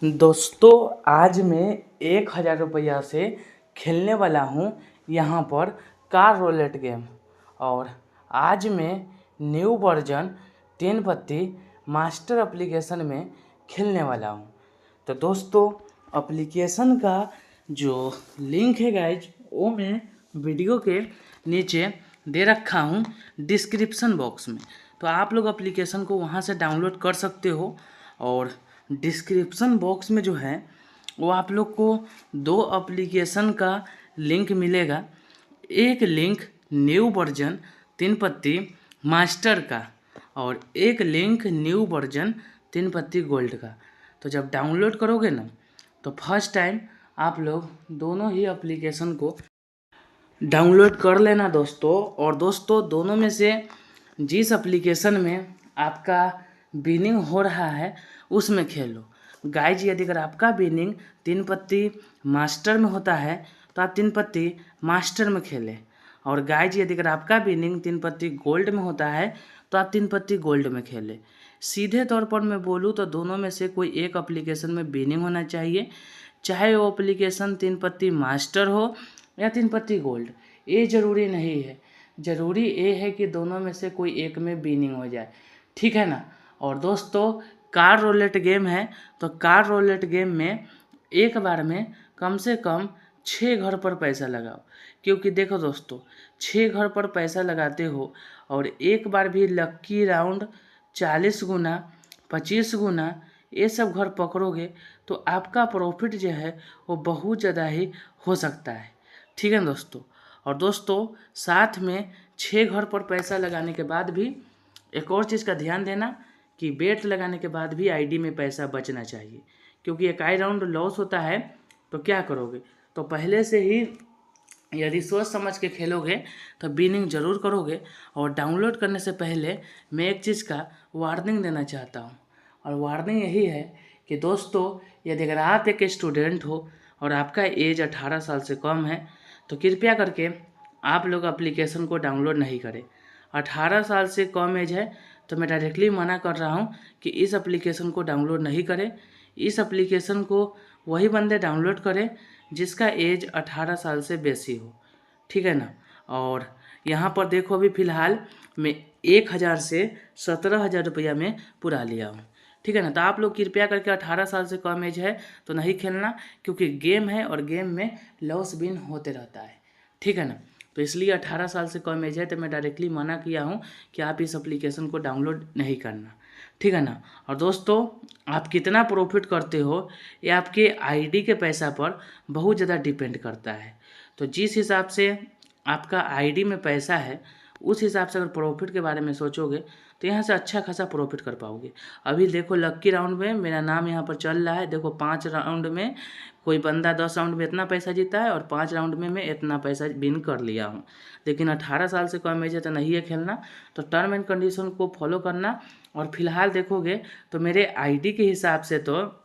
दोस्तों आज मैं 1000 रुपया से खेलने वाला हूँ यहाँ पर कार रोलेट गेम। और आज मैं न्यू वर्जन 3 पत्ती मास्टर एप्लीकेशन में खेलने वाला हूँ। तो दोस्तों एप्लीकेशन का जो लिंक है गाइज वो मैं वीडियो के नीचे दे रखा हूँ डिस्क्रिप्शन बॉक्स में। तो आप लोग एप्लीकेशन को वहाँ से डाउनलोड कर सकते हो। और डिस्क्रिप्शन बॉक्स में जो है वो आप लोग को 2 एप्लीकेशन का लिंक मिलेगा। एक लिंक न्यू वर्जन 3 पत्ती मास्टर का और एक लिंक न्यू वर्जन 3 पत्ती गोल्ड का। तो जब डाउनलोड करोगे ना तो फर्स्ट टाइम आप लोग दोनों ही एप्लीकेशन को डाउनलोड कर लेना दोस्तों। और दोस्तों दोनों में से जिस एप्लीकेशन में आपका विनिंग हो रहा है उसमें खेलो। गाइज यदि अगर आपका विनिंग 3 पत्ती मास्टर में होता है तो आप 3 पत्ती मास्टर में खेलें। और गाइज यदि अगर आपका विनिंग 3 पत्ती गोल्ड में होता है तो आप 3 पत्ती गोल्ड में खेलें। सीधे तौर पर मैं बोलूँ तो दोनों में से कोई एक एप्लीकेशन में विनिंग होना चाहिए, चाहे वो एप्लीकेशन 3 पत्ती मास्टर हो या 3 पत्ती गोल्ड। ये ज़रूरी नहीं है, ज़रूरी ये है कि दोनों में से कोई एक में विनिंग हो जाए, ठीक है ना। और दोस्तों कार रोलेट गेम है तो कार रोलेट गेम में एक बार में कम से कम 6 घर पर पैसा लगाओ। क्योंकि देखो दोस्तों 6 घर पर पैसा लगाते हो और एक बार भी लक्की राउंड 40 गुना 25 गुना ये सब घर पकड़ोगे तो आपका प्रॉफिट जो है वो बहुत ज़्यादा ही हो सकता है, ठीक है दोस्तों। और दोस्तों साथ में 6 घर पर पैसा लगाने के बाद भी एक और चीज़ का ध्यान देना कि बेट लगाने के बाद भी आईडी में पैसा बचना चाहिए। क्योंकि एक आई राउंड लॉस होता है तो क्या करोगे, तो पहले से ही यदि सोच समझ के खेलोगे तो विनिंग ज़रूर करोगे। और डाउनलोड करने से पहले मैं एक चीज़ का वार्निंग देना चाहता हूँ। और वार्निंग यही है कि दोस्तों यदि अगर आप एक स्टूडेंट हो और आपका एज 18 साल से कम है तो कृपया करके आप लोग एप्लीकेशन को डाउनलोड नहीं करें। 18 साल से कम एज है तो मैं डायरेक्टली मना कर रहा हूँ कि इस एप्लीकेशन को डाउनलोड नहीं करें। इस एप्लीकेशन को वही बंदे डाउनलोड करें जिसका एज 18 साल से बेसी हो, ठीक है ना। और यहाँ पर देखो अभी फ़िलहाल मैं 1000 से 17,000 रुपया में पुरा लिया हूँ, ठीक है ना। तो आप लोग कृपया करके 18 साल से कम एज है तो नहीं खेलना, क्योंकि गेम है और गेम में लॉस विन होते रहता है, ठीक है ना। तो इसलिए 18 साल से कम एज है तो मैं डायरेक्टली मना किया हूँ कि आप इस एप्लीकेशन को डाउनलोड नहीं करना, ठीक है ना। और दोस्तों आप कितना प्रॉफिट करते हो ये आपके आईडी के पैसा पर बहुत ज़्यादा डिपेंड करता है। तो जिस हिसाब से आपका आईडी में पैसा है उस हिसाब से अगर प्रॉफिट के बारे में सोचोगे तो यहाँ से अच्छा खासा प्रॉफिट कर पाओगे। अभी देखो लक्की राउंड में मेरा नाम यहाँ पर चल रहा है। देखो 5 राउंड में कोई बंदा 10 राउंड में इतना पैसा जीता है और 5 राउंड में मैं इतना पैसा विन कर लिया हूँ। लेकिन 18 साल से कम एज है तो नहीं है खेलना। तो टर्म एंड कंडीशन को फॉलो करना। और फिलहाल देखोगे तो मेरे आईडी के हिसाब से तो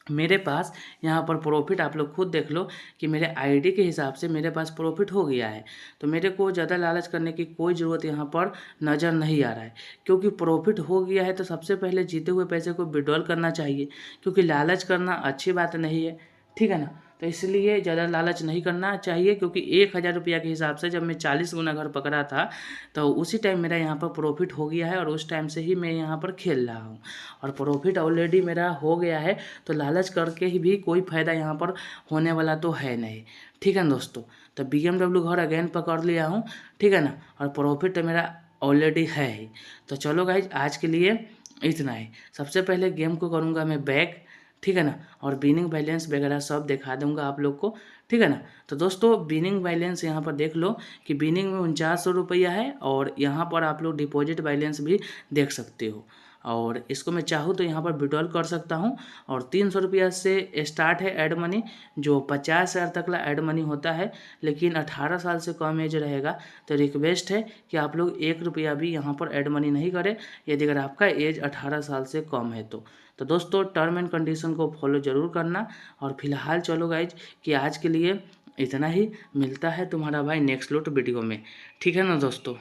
मेरे पास यहाँ पर प्रॉफिट आप लोग खुद देख लो कि मेरे आईडी के हिसाब से मेरे पास प्रॉफिट हो गया है। तो मेरे को ज़्यादा लालच करने की कोई ज़रूरत यहाँ पर नज़र नहीं आ रहा है, क्योंकि प्रॉफिट हो गया है तो सबसे पहले जीते हुए पैसे को विड्रॉल करना चाहिए। क्योंकि लालच करना अच्छी बात नहीं है, ठीक है ना। तो इसलिए ज़्यादा लालच नहीं करना चाहिए। क्योंकि 1000 रुपया के हिसाब से जब मैं 40 गुना घर पकड़ा था तो उसी टाइम मेरा यहाँ पर प्रॉफिट हो गया है और उस टाइम से ही मैं यहाँ पर खेल रहा हूँ और प्रॉफिट ऑलरेडी मेरा हो गया है। तो लालच करके ही भी कोई फ़ायदा यहाँ पर होने वाला तो है नहीं, ठीक है ना दोस्तों। तो BMW घर अगेन पकड़ लिया हूँ, ठीक है ना। और प्रॉफिट तो मेरा ऑलरेडी है ही। तो चलो गाइज आज के लिए इतना ही। सबसे पहले गेम को करूँगा मैं बैक, ठीक है ना। और विनिंग बैलेंस वगैरह सब दिखा दूंगा आप लोग को, ठीक है ना। तो दोस्तों विनिंग बैलेंस यहाँ पर देख लो कि विनिंग में 4900 रुपया है। और यहाँ पर आप लोग डिपॉजिट बैलेंस भी देख सकते हो। और इसको मैं चाहूँ तो यहाँ पर विड्रॉल कर सकता हूँ। और 300 रुपया से स्टार्ट है ऐड मनी, जो 50,000 तक ला ऐड मनी होता है। लेकिन 18 साल से कम एज रहेगा तो रिक्वेस्ट है कि आप लोग 1 रुपया भी यहाँ पर ऐड मनी नहीं करें यदि अगर आपका एज 18 साल से कम है तो दोस्तों टर्म एंड कंडीशन को फॉलो ज़रूर करना। और फिलहाल चलो गाइज कि आज के लिए इतना ही। मिलता है तुम्हारा भाई नेक्स्ट लोट वीडियो में, ठीक है ना दोस्तों।